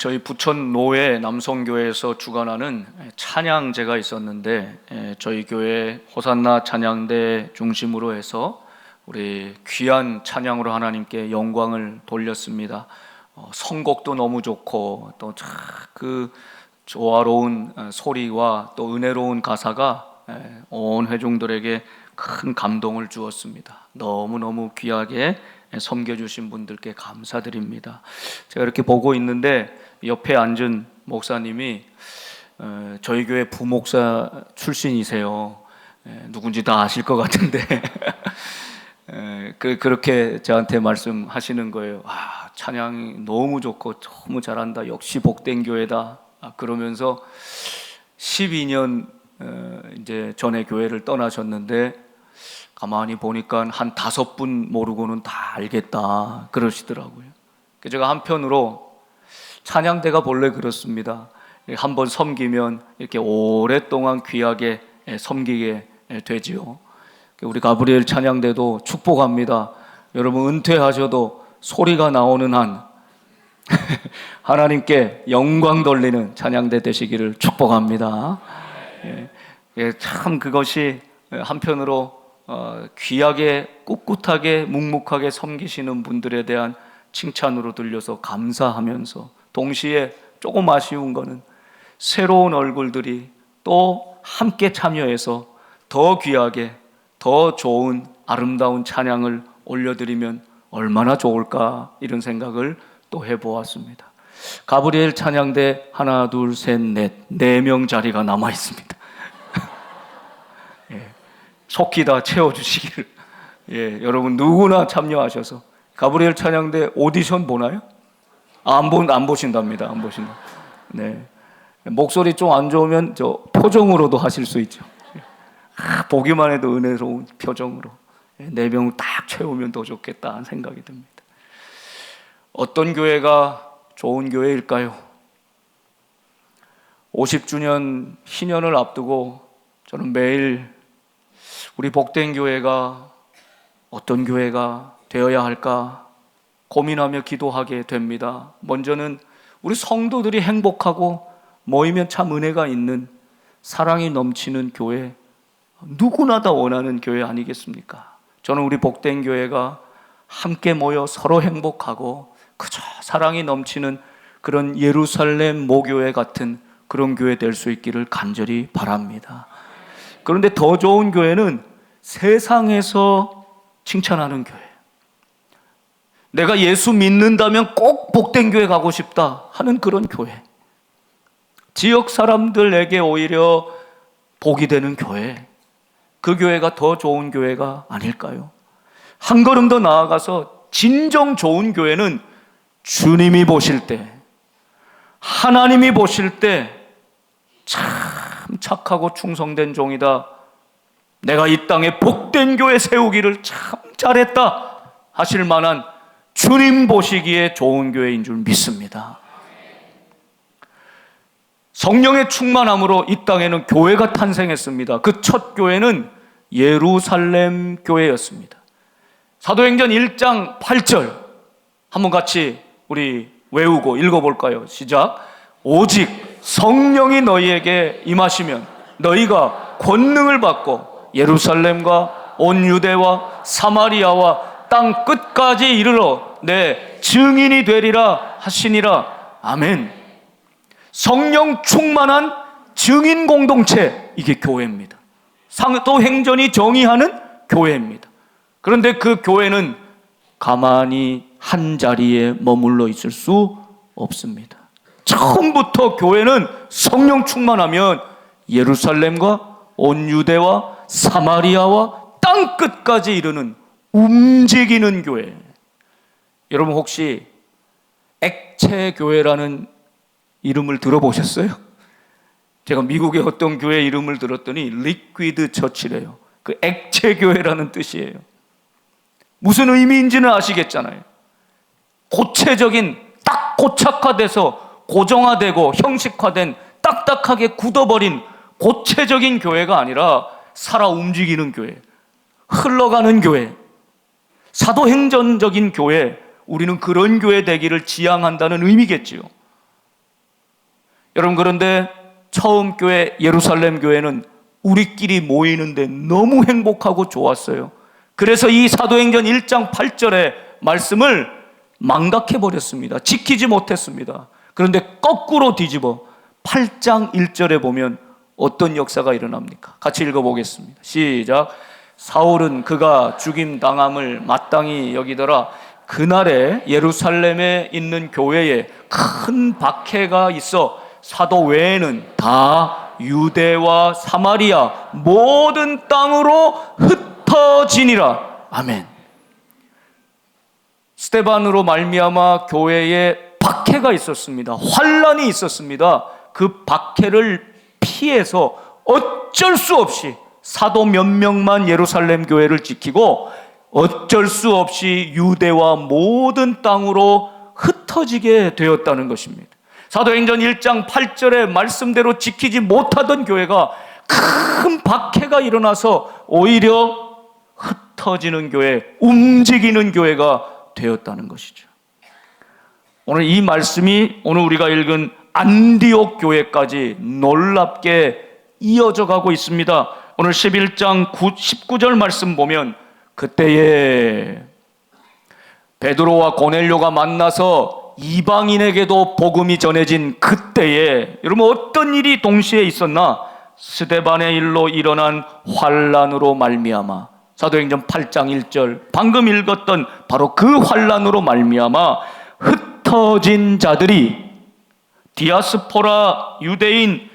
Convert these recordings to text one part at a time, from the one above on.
저희 부천 노회 남성교회에서 주관하는 찬양제가 있었는데, 저희 교회 호산나 찬양대 중심으로 해서 우리 귀한 찬양으로 하나님께 영광을 돌렸습니다. 선곡도 너무 좋고 또 그 조화로운 소리와 또 은혜로운 가사가 온 회중들에게 큰 감동을 주었습니다. 너무너무 귀하게 섬겨주신 분들께 감사드립니다. 제가 이렇게 보고 있는데 옆에 앉은 목사님이 저희 교회 부목사 출신이세요. 누군지 다 아실 것 같은데 그렇게 저한테 말씀하시는 거예요. 찬양이 너무 좋고 너무 잘한다. 역시 복된 교회다. 그러면서 12년 이제 전에 교회를 떠나셨는데 가만히 보니까 한 5분 모르고는 다 알겠다 그러시더라고요. 제가 한편으로 찬양대가 본래 그렇습니다. 한번 섬기면 이렇게 오랫동안 귀하게 섬기게 되지요. 우리 가브리엘 찬양대도 축복합니다. 여러분 은퇴하셔도 소리가 나오는 한 하나님께 영광 돌리는 찬양대 되시기를 축복합니다. 참 그것이 한편으로 귀하게 꿋꿋하게 묵묵하게 섬기시는 분들에 대한 칭찬으로 들려서 감사하면서, 동시에 조금 아쉬운 거는 새로운 얼굴들이 또 함께 참여해서 더 귀하게 더 좋은 아름다운 찬양을 올려드리면 얼마나 좋을까, 이런 생각을 또 해보았습니다. 가브리엘 찬양대 하나 둘 셋 넷 4명 자리가 남아 있습니다. 속히 다 채워주시기를. 여러분 누구나 참여하셔서 가브리엘 찬양대 오디션 보나요? 안 보신답니다. 안 보신다. 네. 목소리 좀 안 좋으면 저 표정으로도 하실 수 있죠. 보기만 해도 은혜로운 표정으로 4명 딱 채우면 더 좋겠다 하는 생각이 듭니다. 어떤 교회가 좋은 교회일까요? 50주년 희년을 앞두고 저는 매일 우리 복된 교회가 어떤 교회가 되어야 할까 고민하며 기도하게 됩니다. 먼저는 우리 성도들이 행복하고 모이면 참 은혜가 있는 사랑이 넘치는 교회, 누구나 다 원하는 교회 아니겠습니까? 저는 우리 복된 교회가 함께 모여 서로 행복하고 그저 사랑이 넘치는 그런 예루살렘 모교회 같은 그런 교회 될 수 있기를 간절히 바랍니다. 그런데 더 좋은 교회는 세상에서 칭찬하는 교회, 내가 예수 믿는다면 꼭 복된 교회 가고 싶다 하는 그런 교회, 지역 사람들에게 오히려 복이 되는 교회, 그 교회가 더 좋은 교회가 아닐까요? 한 걸음 더 나아가서 진정 좋은 교회는 주님이 보실 때, 하나님이 보실 때 참 착하고 충성된 종이다, 내가 이 땅에 복된 교회 세우기를 참 잘했다 하실 만한 주님 보시기에 좋은 교회인 줄 믿습니다. 성령의 충만함으로 이 땅에는 교회가 탄생했습니다. 그 첫 교회는 예루살렘 교회였습니다. 사도행전 1장 8절 한번 같이 우리 외우고 읽어볼까요? 시작. 오직 성령이 너희에게 임하시면 너희가 권능을 받고 예루살렘과 온 유대와 사마리아와 땅 끝까지 이르러 내 증인이 되리라 하시니라. 아멘. 성령 충만한 증인 공동체, 이게 교회입니다. 사도행전이 정의하는 교회입니다. 그런데 그 교회는 가만히 한 자리에 머물러 있을 수 없습니다. 처음부터 교회는 성령 충만하면 예루살렘과 온 유대와 사마리아와 땅 끝까지 이르는 움직이는 교회. 여러분 혹시 액체교회라는 이름을 들어보셨어요? 제가 미국의 어떤 교회 이름을 들었더니 리퀴드 처치래요. 그 액체교회라는 뜻이에요. 무슨 의미인지는 아시겠잖아요. 고체적인, 딱 고착화돼서 고정화되고 형식화된, 딱딱하게 굳어버린 고체적인 교회가 아니라 살아 움직이는 교회, 흘러가는 교회, 사도행전적인 교회, 우리는 그런 교회 되기를 지향한다는 의미겠지요. 여러분, 그런데 처음 교회 예루살렘 교회는 우리끼리 모이는데 너무 행복하고 좋았어요. 그래서 이 사도행전 1장 8절의 말씀을 망각해버렸습니다. 지키지 못했습니다. 그런데 거꾸로 뒤집어 8장 1절에 보면 어떤 역사가 일어납니까? 같이 읽어보겠습니다. 시작. 사울은 그가 죽임당함을 마땅히 여기더라. 그날에 예루살렘에 있는 교회에 큰 박해가 있어 사도 외에는 다 유대와 사마리아 모든 땅으로 흩어지니라. 아멘. 스데반으로 말미암아 교회에 박해가 있었습니다. 환란이 있었습니다. 그 박해를 피해서 어쩔 수 없이 사도 몇 명만 예루살렘 교회를 지키고 어쩔 수 없이 유대와 모든 땅으로 흩어지게 되었다는 것입니다. 사도행전 1장 8절의 말씀대로 지키지 못하던 교회가 큰 박해가 일어나서 오히려 흩어지는 교회, 움직이는 교회가 되었다는 것이죠. 오늘 이 말씀이 오늘 우리가 읽은 안디옥 교회까지 놀랍게 이어져 가고 있습니다. 오늘 11장 19절 말씀 보면 그때에 베드로와 고넬료가 만나서 이방인에게도 복음이 전해진 그때에 여러분 어떤 일이 동시에 있었나? 스데반의 일로 일어난 환란으로 말미암아 사도행전 8장 1절 방금 읽었던 바로 그 환란으로 말미암아 흩어진 자들이 디아스포라 유대인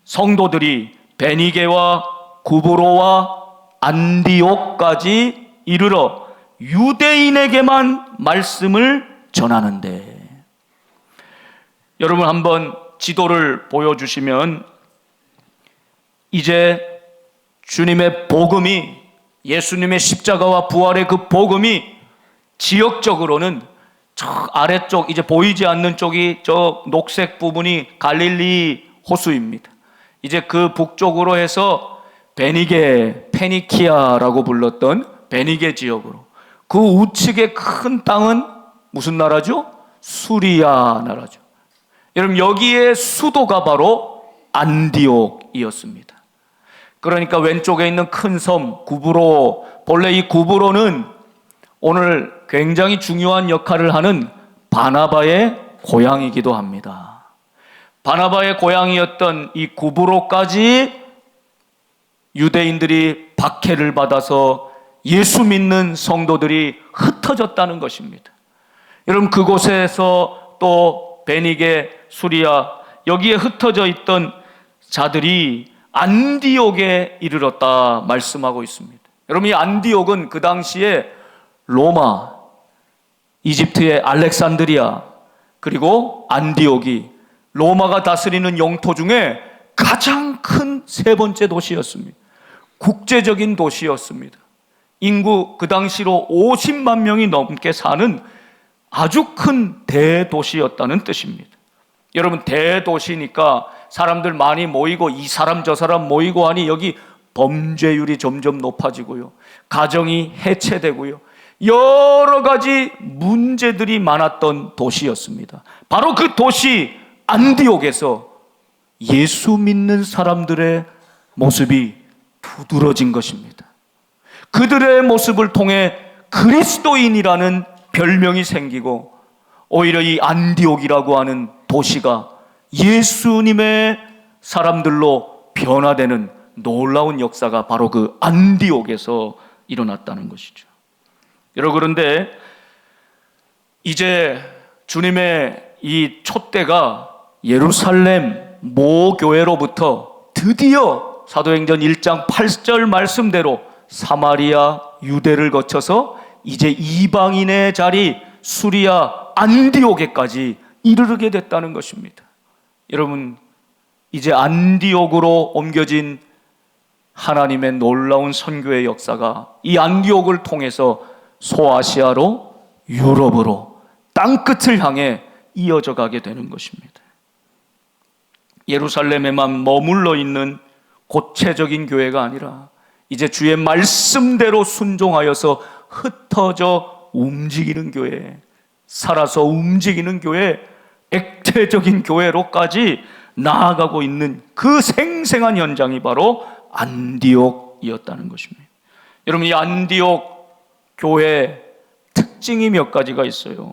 성도들이 베니게와 구브로와 안디옥까지 이르러 유대인에게만 말씀을 전하는데, 여러분 한번 지도를 보여주시면 이제 주님의 복음이, 예수님의 십자가와 부활의 그 복음이 지역적으로는 저 아래쪽 이제 보이지 않는 쪽이 저 녹색 부분이 갈릴리 호수입니다. 이제 그 북쪽으로 해서 베니게, 페니키아라고 불렀던 베니게 지역으로, 그 우측의 큰 땅은 무슨 나라죠? 수리아 나라죠. 여러분 여기에 수도가 바로 안디옥이었습니다. 그러니까 왼쪽에 있는 큰 섬 구브로, 본래 이 구브로는 오늘 굉장히 중요한 역할을 하는 바나바의 고향이기도 합니다. 바나바의 고향이었던 이 구브로까지 유대인들이 박해를 받아서 예수 믿는 성도들이 흩어졌다는 것입니다. 여러분 그곳에서 또 베니게, 수리아 여기에 흩어져 있던 자들이 안디옥에 이르렀다 말씀하고 있습니다. 여러분 이 안디옥은 그 당시에 로마, 이집트의 알렉산드리아 그리고 안디옥이 로마가 다스리는 영토 중에 가장 큰 세 번째 도시였습니다. 국제적인 도시였습니다. 인구 그 당시로 50만 명이 넘게 사는 아주 큰 대도시였다는 뜻입니다. 여러분 대도시니까 사람들 많이 모이고 이 사람 저 사람 모이고 하니 여기 범죄율이 점점 높아지고요, 가정이 해체되고요, 여러 가지 문제들이 많았던 도시였습니다. 바로 그 도시 안디옥에서 예수 믿는 사람들의 모습이 두드러진 것입니다. 그들의 모습을 통해 그리스도인이라는 별명이 생기고 오히려 이 안디옥이라고 하는 도시가 예수님의 사람들로 변화되는 놀라운 역사가 바로 그 안디옥에서 일어났다는 것이죠. 여러분 그런데 이제 주님의 이 촛대가 예루살렘 모 교회로부터 드디어 사도행전 1장 8절 말씀대로 사마리아 유대를 거쳐서 이제 이방인의 자리 수리아 안디옥에까지 이르게 됐다는 것입니다. 여러분 이제 안디옥으로 옮겨진 하나님의 놀라운 선교의 역사가 이 안디옥을 통해서 소아시아로 유럽으로 땅끝을 향해 이어져 가게 되는 것입니다. 예루살렘에만 머물러 있는 고체적인 교회가 아니라 이제 주의 말씀대로 순종하여서 흩어져 움직이는 교회, 살아서 움직이는 교회, 액체적인 교회로까지 나아가고 있는 그 생생한 현장이 바로 안디옥이었다는 것입니다. 여러분, 이 안디옥 교회 특징이 몇 가지가 있어요.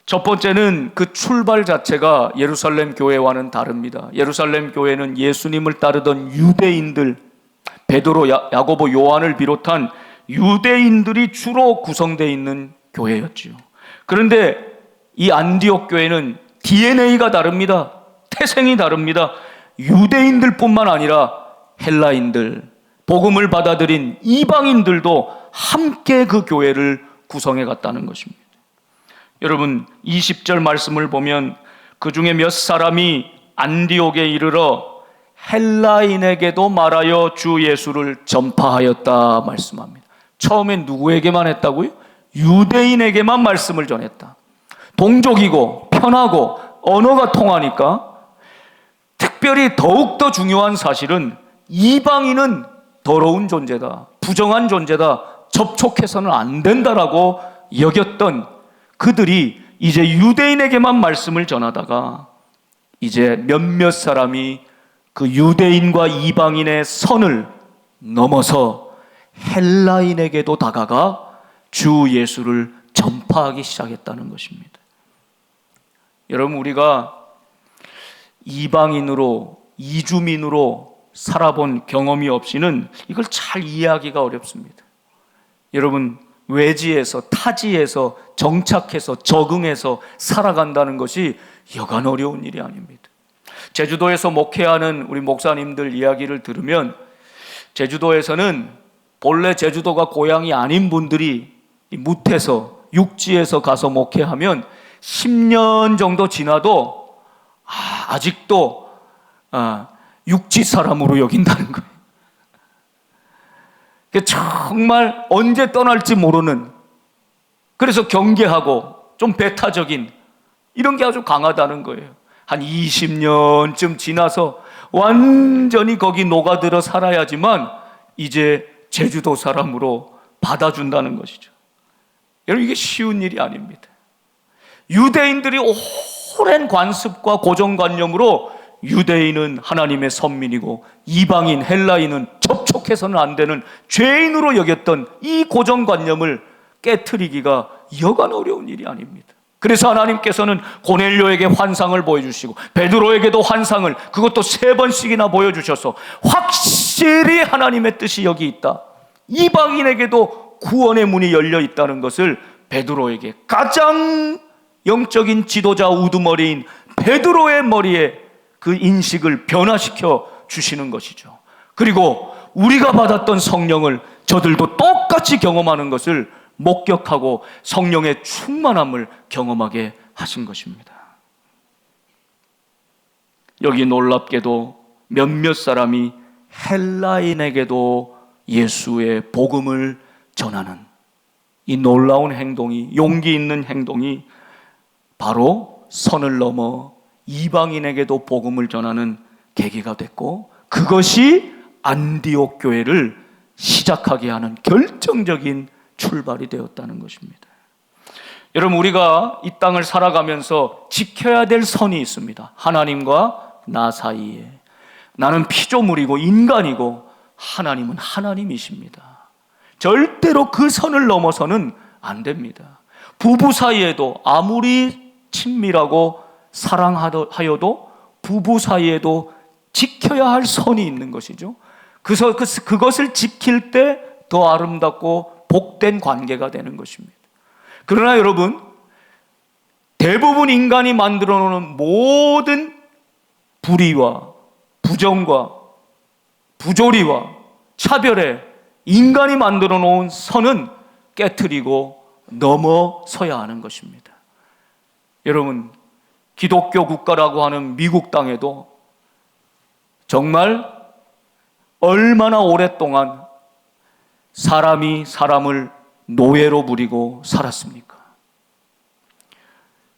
첫 번째는 그 출발 자체가 예루살렘 교회와는 다릅니다. 예루살렘 교회는 예수님을 따르던 유대인들, 베드로, 야고보, 요한을 비롯한 유대인들이 주로 구성되어 있는 교회였지요. 그런데 이 안디옥 교회는 DNA가 다릅니다. 태생이 다릅니다. 유대인들뿐만 아니라 헬라인들, 복음을 받아들인 이방인들도 함께 그 교회를 구성해 갔다는 것입니다. 여러분, 20절 말씀을 보면 그 중에 몇 사람이 안디옥에 이르러 헬라인에게도 말하여 주 예수를 전파하였다 말씀합니다. 처음엔 누구에게만 했다고요? 유대인에게만 말씀을 전했다. 동족이고 편하고 언어가 통하니까. 특별히 더욱더 중요한 사실은 이방인은 더러운 존재다, 부정한 존재다, 접촉해서는 안 된다라고 여겼던 그들이 이제 유대인에게만 말씀을 전하다가 이제 몇몇 사람이 그 유대인과 이방인의 선을 넘어서 헬라인에게도 다가가 주 예수를 전파하기 시작했다는 것입니다. 여러분, 우리가 이방인으로, 이주민으로 살아본 경험이 없이는 이걸 잘 이해하기가 어렵습니다. 여러분, 외지에서, 타지에서 정착해서 적응해서 살아간다는 것이 여간 어려운 일이 아닙니다. 제주도에서 목회하는 우리 목사님들 이야기를 들으면 제주도에서는 본래 제주도가 고향이 아닌 분들이 무태서, 육지에서 가서 목회하면 10년 정도 지나도 아직도 육지 사람으로 여긴다는 거예요. 정말 언제 떠날지 모르는, 그래서 경계하고 좀 배타적인 이런 게 아주 강하다는 거예요. 한 20년쯤 지나서 완전히 거기 녹아들어 살아야지만 이제 제주도 사람으로 받아준다는 것이죠. 여러분, 이게 쉬운 일이 아닙니다. 유대인들이 오랜 관습과 고정관념으로 유대인은 하나님의 선민이고 이방인, 헬라인은 접촉해서는 안 되는 죄인으로 여겼던 이 고정관념을 깨트리기가 여간 어려운 일이 아닙니다. 그래서 하나님께서는 고넬료에게 환상을 보여주시고 베드로에게도 환상을, 그것도 3번씩이나 보여주셔서 확실히 하나님의 뜻이 여기 있다, 이방인에게도 구원의 문이 열려 있다는 것을 베드로에게, 가장 영적인 지도자 우두머리인 베드로의 머리에 그 인식을 변화시켜 주시는 것이죠. 그리고 우리가 받았던 성령을 저들도 똑같이 경험하는 것을 목격하고 성령의 충만함을 경험하게 하신 것입니다. 여기 놀랍게도 몇몇 사람이 헬라인에게도 예수의 복음을 전하는 이 놀라운 행동이, 용기 있는 행동이 바로 선을 넘어 이방인에게도 복음을 전하는 계기가 됐고, 그것이 안디옥 교회를 시작하게 하는 결정적인 출발이 되었다는 것입니다. 여러분, 우리가 이 땅을 살아가면서 지켜야 될 선이 있습니다. 하나님과 나 사이에. 나는 피조물이고 인간이고 하나님은 하나님이십니다. 절대로 그 선을 넘어서는 안 됩니다. 부부 사이에도 아무리 친밀하고 사랑하여도 부부 사이에도 지켜야 할 선이 있는 것이죠. 그것을 지킬 때 더 아름답고 복된 관계가 되는 것입니다. 그러나 여러분, 대부분 인간이 만들어 놓은 모든 불의와 부정과 부조리와 차별에 인간이 만들어 놓은 선은 깨트리고 넘어서야 하는 것입니다. 여러분, 기독교 국가라고 하는 미국 땅에도 정말 얼마나 오랫동안 사람이 사람을 노예로 부리고 살았습니까?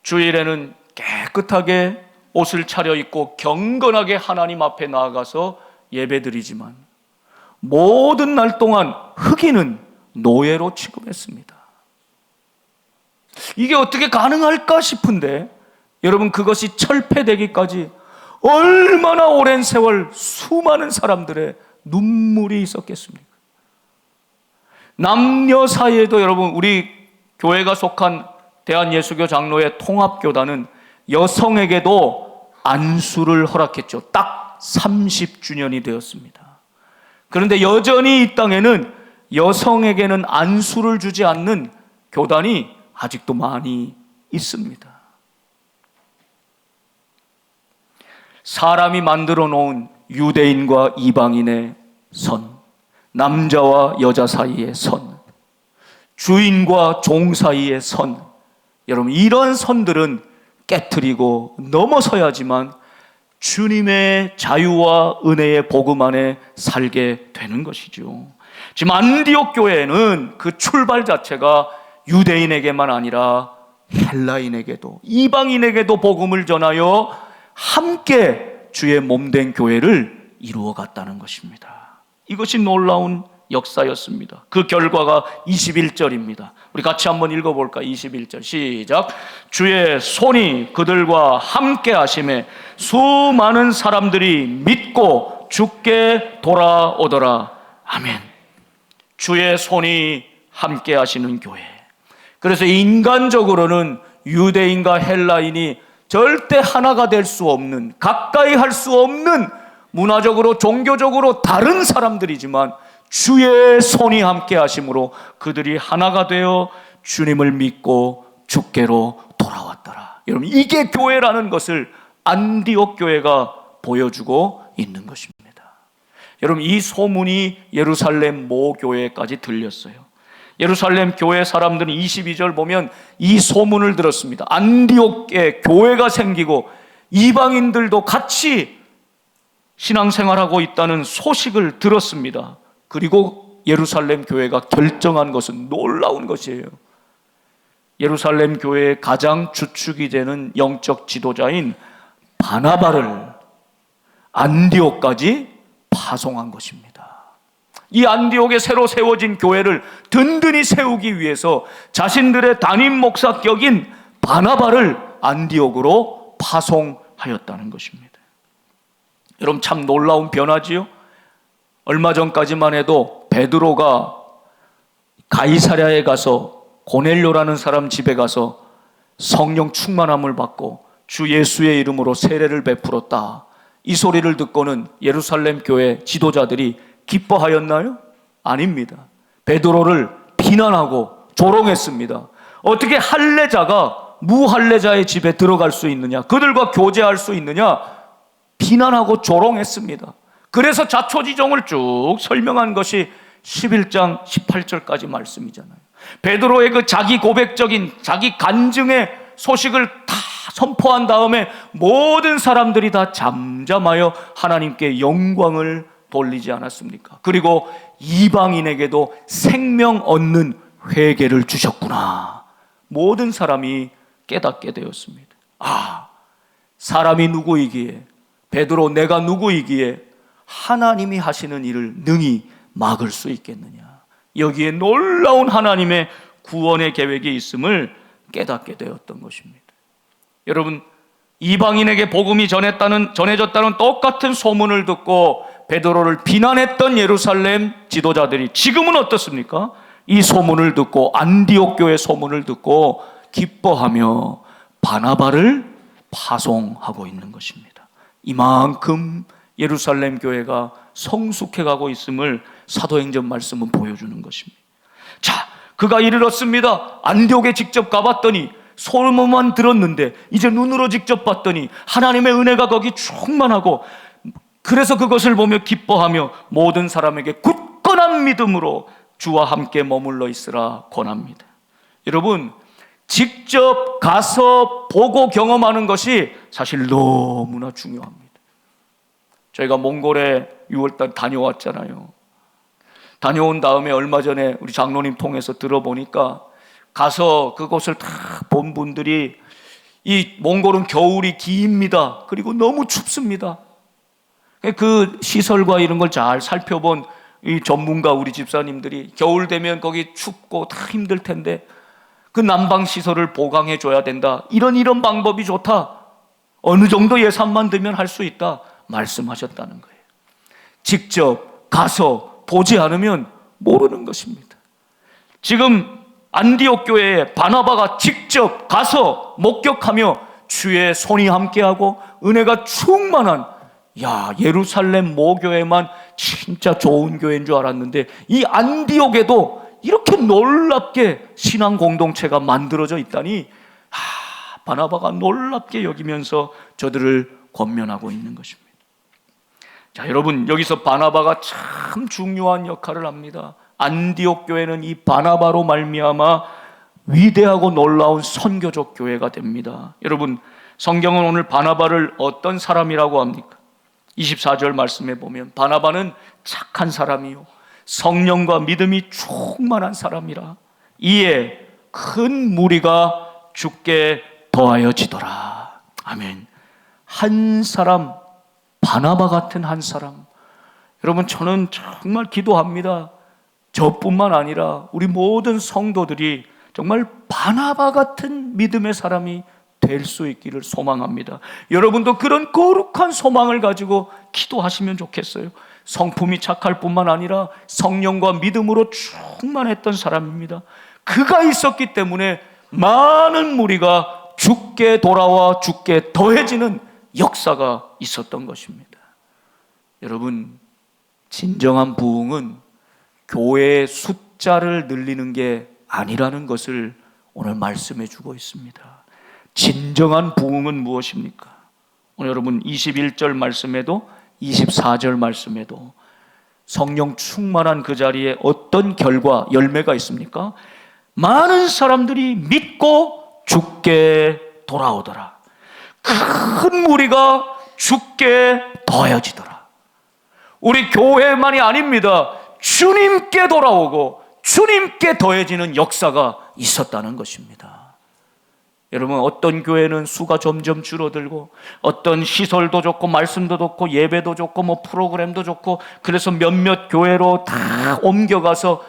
주일에는 깨끗하게 옷을 차려입고 경건하게 하나님 앞에 나아가서 예배드리지만 모든 날 동안 흑인은 노예로 취급했습니다. 이게 어떻게 가능할까 싶은데 여러분, 그것이 철폐되기까지 얼마나 오랜 세월 수많은 사람들의 눈물이 있었겠습니까? 남녀 사이에도 여러분, 우리 교회가 속한 대한예수교 장로회 통합교단은 여성에게도 안수를 허락했죠. 딱 30주년이 되었습니다. 그런데 여전히 이 땅에는 여성에게는 안수를 주지 않는 교단이 아직도 많이 있습니다. 사람이 만들어 놓은 유대인과 이방인의 선, 남자와 여자 사이의 선, 주인과 종 사이의 선, 여러분, 이런 선들은 깨트리고 넘어서야지만 주님의 자유와 은혜의 복음 안에 살게 되는 것이죠. 지금 안디옥 교회는 그 출발 자체가 유대인에게만 아니라 헬라인에게도, 이방인에게도 복음을 전하여 함께 주의 몸된 교회를 이루어갔다는 것입니다. 이것이 놀라운 역사였습니다. 그 결과가 21절입니다. 우리 같이 한번 읽어볼까? 21절 시작. 주의 손이 그들과 함께 하심에 수많은 사람들이 믿고 주께 돌아오더라. 아멘. 주의 손이 함께 하시는 교회. 그래서 인간적으로는 유대인과 헬라인이 절대 하나가 될 수 없는, 가까이 할 수 없는, 문화적으로 종교적으로 다른 사람들이지만 주의 손이 함께 하심으로 그들이 하나가 되어 주님을 믿고 주께로 돌아왔더라. 여러분, 이게 교회라는 것을 안디옥 교회가 보여주고 있는 것입니다. 여러분, 이 소문이 예루살렘 모 교회까지 들렸어요. 예루살렘 교회 사람들은 22절 보면 이 소문을 들었습니다. 안디옥에 교회가 생기고 이방인들도 같이 신앙생활하고 있다는 소식을 들었습니다. 그리고 예루살렘 교회가 결정한 것은 놀라운 것이에요. 예루살렘 교회의 가장 주축이 되는 영적 지도자인 바나바를 안디옥까지 파송한 것입니다. 이 안디옥에 새로 세워진 교회를 든든히 세우기 위해서 자신들의 담임 목사 격인 바나바를 안디옥으로 파송하였다는 것입니다. 여러분, 참 놀라운 변화지요? 얼마 전까지만 해도 베드로가 가이사랴에 가서 고넬료라는 사람 집에 가서 성령 충만함을 받고 주 예수의 이름으로 세례를 베풀었다, 이 소리를 듣고는 예루살렘 교회 지도자들이 기뻐하였나요? 아닙니다. 베드로를 비난하고 조롱했습니다. 어떻게 할례자가 무할례자의 집에 들어갈 수 있느냐, 그들과 교제할 수 있느냐, 비난하고 조롱했습니다. 그래서 자초지종을 쭉 설명한 것이 11장 18절까지 말씀이잖아요. 베드로의 그 자기 고백적인 자기 간증의 소식을 다 선포한 다음에 모든 사람들이 다 잠잠하여 하나님께 영광을 돌리지 않았습니까? 그리고 이방인에게도 생명 얻는 회개를 주셨구나. 모든 사람이 깨닫게 되었습니다. 아, 사람이 누구이기에, 베드로 내가 누구이기에 하나님이 하시는 일을 능히 막을 수 있겠느냐. 여기에 놀라운 하나님의 구원의 계획이 있음을 깨닫게 되었던 것입니다. 여러분, 이방인에게 복음이 전해졌다는 똑같은 소문을 듣고 베드로를 비난했던 예루살렘 지도자들이 지금은 어떻습니까? 이 소문을 듣고, 안디옥 교회 소문을 듣고 기뻐하며 바나바를 파송하고 있는 것입니다. 이만큼 예루살렘 교회가 성숙해가고 있음을 사도행전 말씀은 보여주는 것입니다. 자, 그가 이르렀습니다. 안디옥에 직접 가봤더니 소문만 들었는데 이제 눈으로 직접 봤더니 하나님의 은혜가 거기 충만하고, 그래서 그것을 보며 기뻐하며 모든 사람에게 굳건한 믿음으로 주와 함께 머물러 있으라 권합니다. 여러분, 직접 가서 보고 경험하는 것이 사실 너무나 중요합니다. 저희가 몽골에 6월달 다녀왔잖아요. 다녀온 다음에 얼마 전에 우리 장로님 통해서 들어보니까 가서 그곳을 다 본 분들이 이 몽골은 겨울이 깁니다. 그리고 너무 춥습니다. 그 시설과 이런 걸 잘 살펴본 이 전문가 우리 집사님들이 겨울 되면 거기 춥고 다 힘들 텐데 그 난방시설을 보강해 줘야 된다. 이런 방법이 좋다. 어느 정도 예산만 들면 할 수 있다. 말씀하셨다는 거예요. 직접 가서 보지 않으면 모르는 것입니다. 지금 안디옥 교회에 바나바가 직접 가서 목격하며 주의 손이 함께하고 은혜가 충만한, 예루살렘 모교회만 진짜 좋은 교회인 줄 알았는데 이 안디옥에도 이렇게 놀랍게 신앙 공동체가 만들어져 있다니, 바나바가 놀랍게 여기면서 저들을 권면하고 있는 것입니다. 자, 여러분, 여기서 바나바가 참 중요한 역할을 합니다. 안디옥 교회는 이 바나바로 말미암아 위대하고 놀라운 선교적 교회가 됩니다. 여러분, 성경은 오늘 바나바를 어떤 사람이라고 합니까? 24절 말씀에 보면 바나바는 착한 사람이요 성령과 믿음이 충만한 사람이라 이에 큰 무리가 주께 더하여지더라. 아멘. 한 사람, 바나바 같은 한 사람. 여러분, 저는 정말 기도합니다. 저뿐만 아니라 우리 모든 성도들이 정말 바나바 같은 믿음의 사람이 될 수 있기를 소망합니다. 여러분도 그런 거룩한 소망을 가지고 기도하시면 좋겠어요. 성품이 착할 뿐만 아니라 성령과 믿음으로 충만했던 사람입니다. 그가 있었기 때문에 많은 무리가 주께 돌아와 주께 더해지는 역사가 있었던 것입니다. 여러분, 진정한 부흥은 교회의 숫자를 늘리는 게 아니라는 것을 오늘 말씀해 주고 있습니다. 진정한 부흥은 무엇입니까? 오늘 여러분 21절 말씀에도 24절 말씀에도 성령 충만한 그 자리에 어떤 결과, 열매가 있습니까? 많은 사람들이 믿고 주께 돌아오더라. 큰 무리가 주께 더해지더라. 우리 교회만이 아닙니다. 주님께 돌아오고 주님께 더해지는 역사가 있었다는 것입니다. 여러분, 어떤 교회는 수가 점점 줄어들고 어떤 시설도 좋고 말씀도 좋고 예배도 좋고 프로그램도 좋고 그래서 몇몇 교회로 다 옮겨가서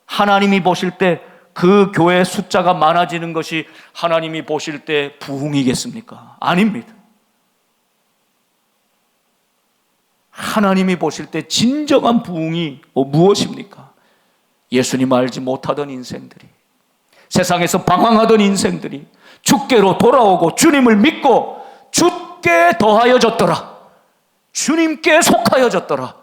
하나님이 보실 때 그 교회 숫자가 많아지는 것이 하나님이 보실 때 부흥이겠습니까? 아닙니다. 하나님이 보실 때 진정한 부흥이 무엇입니까? 예수님 알지 못하던 인생들이, 세상에서 방황하던 인생들이 주께로 돌아오고 주님을 믿고 주께 더하여졌더라. 주님께 속하여졌더라.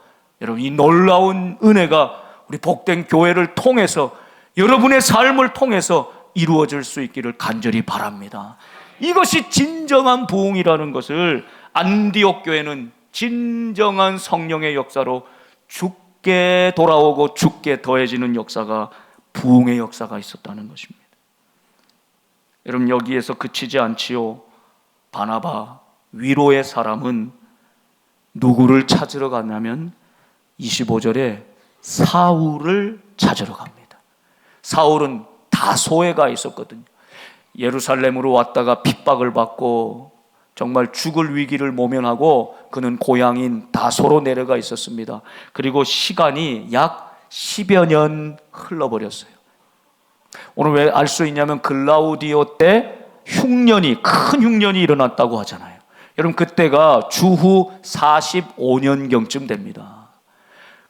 여러분, 이 놀라운 은혜가 우리 복된 교회를 통해서, 여러분의 삶을 통해서 이루어질 수 있기를 간절히 바랍니다. 이것이 진정한 부흥이라는 것을 안디옥 교회는 진정한 성령의 역사로 주께 돌아오고 주께 더해지는 역사가, 부흥의 역사가 있었다는 것입니다. 여러분, 여기에서 그치지 않지요. 바나바, 위로의 사람은 누구를 찾으러 갔냐면 25절에 사울을 찾으러 갑니다. 사울은 다소에 가 있었거든요. 예루살렘으로 왔다가 핍박을 받고 정말 죽을 위기를 모면하고 그는 고향인 다소로 내려가 있었습니다. 그리고 시간이 약 10여 년 흘러버렸어요. 오늘 왜 알 수 있냐면 글라우디오 때 흉년이, 큰 흉년이 일어났다고 하잖아요. 여러분, 그때가 주후 45년경쯤 됩니다.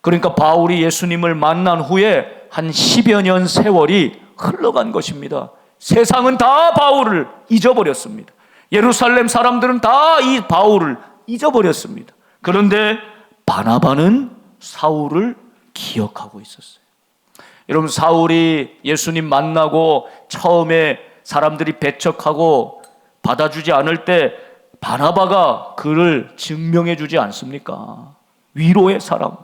그러니까 바울이 예수님을 만난 후에 한 10여 년 세월이 흘러간 것입니다. 세상은 다 바울을 잊어버렸습니다. 예루살렘 사람들은 다 이 바울을 잊어버렸습니다. 그런데 바나바는 사울을 기억하고 있었어요. 여러분, 사울이 예수님 만나고 처음에 사람들이 배척하고 받아주지 않을 때 바나바가 그를 증명해 주지 않습니까? 위로의 사람.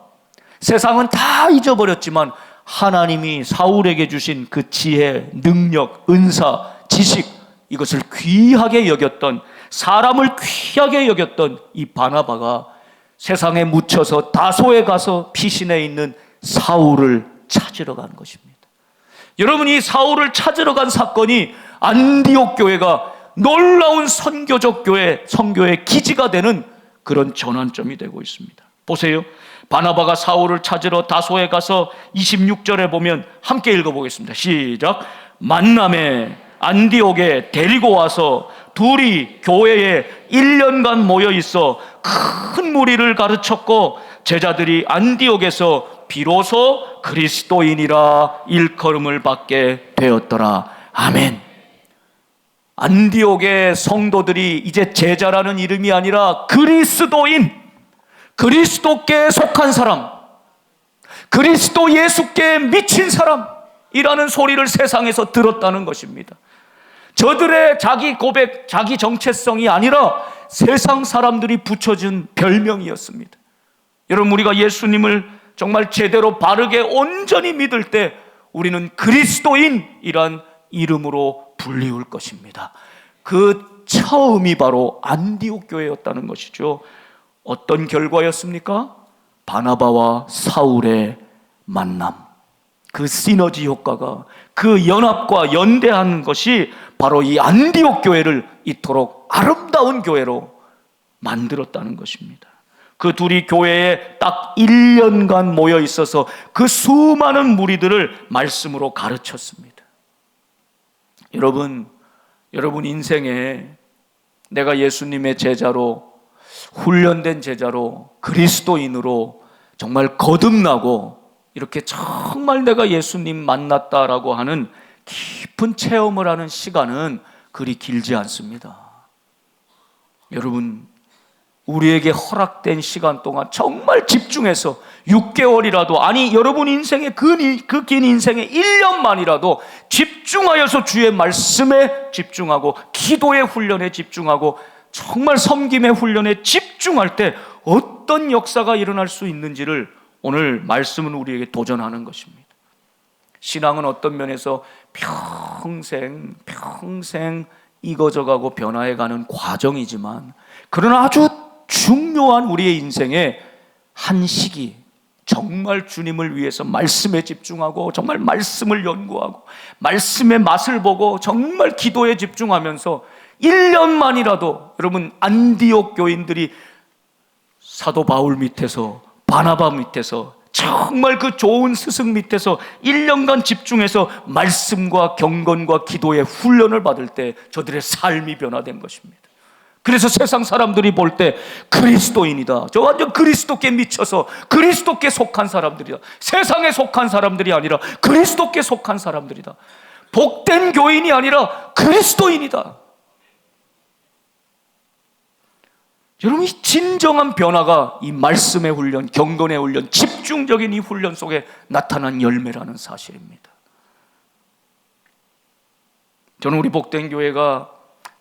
세상은 다 잊어버렸지만 하나님이 사울에게 주신 그 지혜, 능력, 은사, 지식, 이것을 귀하게 여겼던, 사람을 귀하게 여겼던 이 바나바가 세상에 묻혀서 다소에 가서 피신해 있는 사울을 찾으러 간 것입니다. 여러분, 이 사울을 찾으러 간 사건이 안디옥 교회가 놀라운 선교적 교회, 선교의 기지가 되는 그런 전환점이 되고 있습니다. 보세요. 바나바가 사울을 찾으러 다소에 가서 26절에 보면 함께 읽어보겠습니다. 시작. 만남에 안디옥에 데리고 와서 둘이 교회에 1년간 모여 있어 큰 무리를 가르쳤고, 제자들이 안디옥에서 비로소 그리스도인이라 일컬음을 받게 되었더라. 아멘. 안디옥의 성도들이 이제 제자라는 이름이 아니라 그리스도인, 그리스도께 속한 사람, 그리스도 예수께 미친 사람이라는 소리를 세상에서 들었다는 것입니다. 저들의 자기 고백, 자기 정체성이 아니라 세상 사람들이 붙여준 별명이었습니다. 여러분, 우리가 예수님을 정말 제대로 바르게 온전히 믿을 때 우리는 그리스도인이란 이름으로 불리울 것입니다. 그 처음이 바로 안디옥 교회였다는 것이죠. 어떤 결과였습니까? 바나바와 사울의 만남, 그 시너지 효과가, 그 연합과 연대하는 것이 바로 이 안디옥 교회를 이토록 아름다운 교회로 만들었다는 것입니다. 그 둘이 교회에 딱 1년간 모여 있어서 그 수많은 무리들을 말씀으로 가르쳤습니다. 여러분 인생에 내가 예수님의 제자로, 훈련된 제자로, 그리스도인으로 정말 거듭나고 이렇게 정말 내가 예수님 만났다라고 하는 깊은 체험을 하는 시간은 그리 길지 않습니다. 여러분, 우리에게 허락된 시간 동안 정말 집중해서 6개월이라도, 아니 여러분 인생의 그 긴 인생의 1년만이라도 집중하여서 주의 말씀에 집중하고 기도의 훈련에 집중하고 정말 섬김의 훈련에 집중할 때 어떤 역사가 일어날 수 있는지를 오늘 말씀은 우리에게 도전하는 것입니다. 신앙은 어떤 면에서 평생 익어져가고 변화해가는 과정이지만, 그러나 아주 중요한 우리의 인생의 한 시기, 정말 주님을 위해서 말씀에 집중하고 정말 말씀을 연구하고 말씀의 맛을 보고 정말 기도에 집중하면서 1년만이라도 여러분 안디옥 교인들이 사도 바울 밑에서, 바나바 밑에서, 정말 그 좋은 스승 밑에서 1년간 집중해서 말씀과 경건과 기도의 훈련을 받을 때 저들의 삶이 변화된 것입니다. 그래서 세상 사람들이 볼 때 그리스도인이다, 저 완전 그리스도께 미쳐서 그리스도께 속한 사람들이다, 세상에 속한 사람들이 아니라 그리스도께 속한 사람들이다, 복된 교인이 아니라 그리스도인이다. 여러분, 이 진정한 변화가 이 말씀의 훈련, 경건의 훈련, 집중적인 이 훈련 속에 나타난 열매라는 사실입니다. 저는 우리 복된 교회가,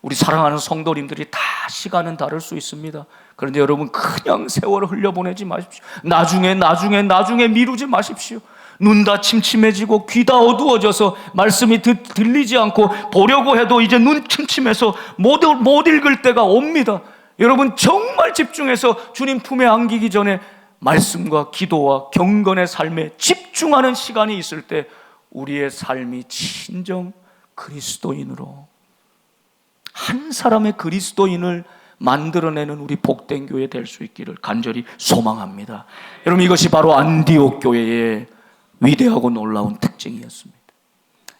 우리 사랑하는 성도님들이 다 시간은 다를 수 있습니다. 그런데 여러분, 그냥 세월을 흘려보내지 마십시오. 나중에 미루지 마십시오. 눈 다 침침해지고 귀 다 어두워져서 말씀이 들리지 않고 보려고 해도 이제 눈 침침해서 못 읽을 때가 옵니다. 여러분, 정말 집중해서 주님 품에 안기기 전에 말씀과 기도와 경건의 삶에 집중하는 시간이 있을 때 우리의 삶이 진정 그리스도인으로, 한 사람의 그리스도인을 만들어내는 우리 복된 교회 될 수 있기를 간절히 소망합니다. 여러분, 이것이 바로 안디옥 교회의 위대하고 놀라운 특징이었습니다.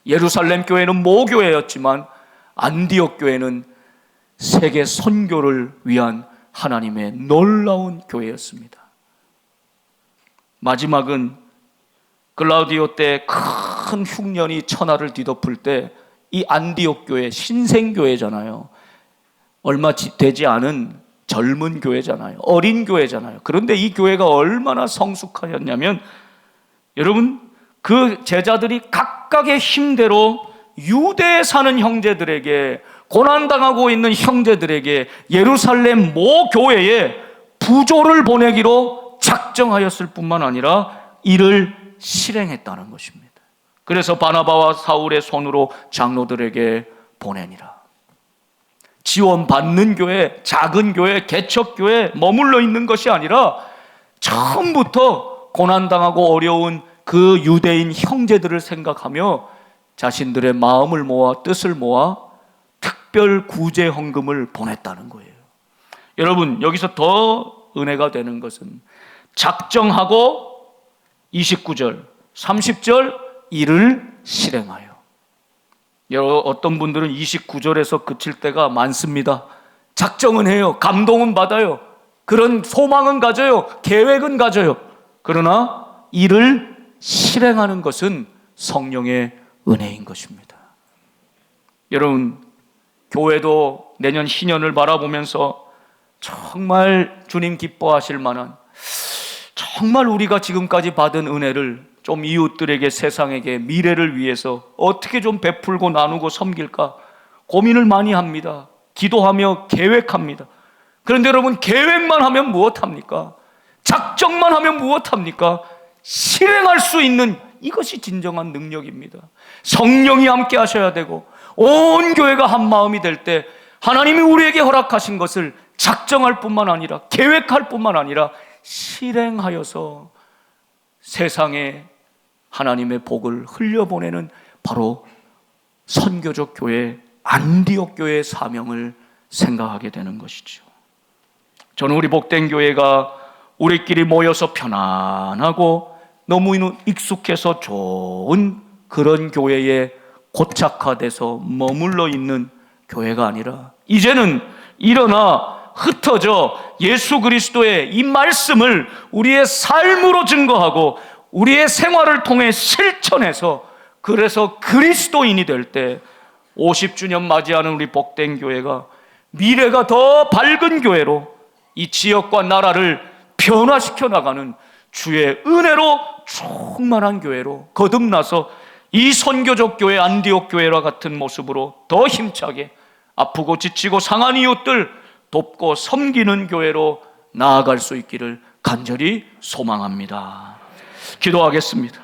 예루살렘 교회는 모교회였지만 안디옥 교회는 세계 선교를 위한 하나님의 놀라운 교회였습니다. 마지막은 글라우디오 때 큰 흉년이 천하를 뒤덮을 때 이 안디옥 교회, 신생교회잖아요. 얼마 되지 않은 젊은 교회잖아요. 어린 교회잖아요. 그런데 이 교회가 얼마나 성숙하였냐면, 여러분, 그 제자들이 각각의 힘대로 유대에 사는 형제들에게, 고난당하고 있는 형제들에게 예루살렘 모 교회에 부조를 보내기로 작정하였을 뿐만 아니라 이를 실행했다는 것입니다. 그래서 바나바와 사울의 손으로 장로들에게 보내니라. 지원받는 교회, 작은 교회, 개척교회 머물러 있는 것이 아니라 처음부터 고난당하고 어려운 그 유대인 형제들을 생각하며 자신들의 마음을 모아 뜻을 모아 특별 구제 헌금을 보냈다는 거예요. 여러분, 여기서 더 은혜가 되는 것은 작정하고 29절, 30절 이를 실행하여. 어떤 분들은 29절에서 그칠 때가 많습니다. 작정은 해요. 감동은 받아요. 그런 소망은 가져요. 계획은 가져요. 그러나 이를 실행하는 것은 성령의 은혜인 것입니다. 여러분, 교회도 내년 신년을 바라보면서 정말 주님 기뻐하실 만한, 정말 우리가 지금까지 받은 은혜를 좀 이웃들에게, 세상에게, 미래를 위해서 어떻게 좀 베풀고 나누고 섬길까 고민을 많이 합니다. 기도하며 계획합니다. 그런데 여러분, 계획만 하면 무엇합니까? 작정만 하면 무엇합니까? 실행할 수 있는, 이것이 진정한 능력입니다. 성령이 함께 하셔야 되고 온 교회가 한 마음이 될 때 하나님이 우리에게 허락하신 것을 작정할 뿐만 아니라, 계획할 뿐만 아니라 실행하여서 세상에 하나님의 복을 흘려보내는 바로 선교적 교회, 안디옥 교회의 사명을 생각하게 되는 것이죠. 저는 우리 복된 교회가 우리끼리 모여서 편안하고 너무 익숙해서 좋은 그런 교회에 고착화돼서 머물러 있는 교회가 아니라, 이제는 일어나 흩어져 예수 그리스도의 이 말씀을 우리의 삶으로 증거하고 우리의 생활을 통해 실천해서, 그래서 그리스도인이 될 때 50주년 맞이하는 우리 복된 교회가 미래가 더 밝은 교회로 이 지역과 나라를 변화시켜 나가는 주의 은혜로 충만한 교회로 거듭나서 이 선교적 교회, 안디옥 교회와 같은 모습으로 더 힘차게 아프고 지치고 상한 이웃들 돕고 섬기는 교회로 나아갈 수 있기를 간절히 소망합니다. 기도하겠습니다.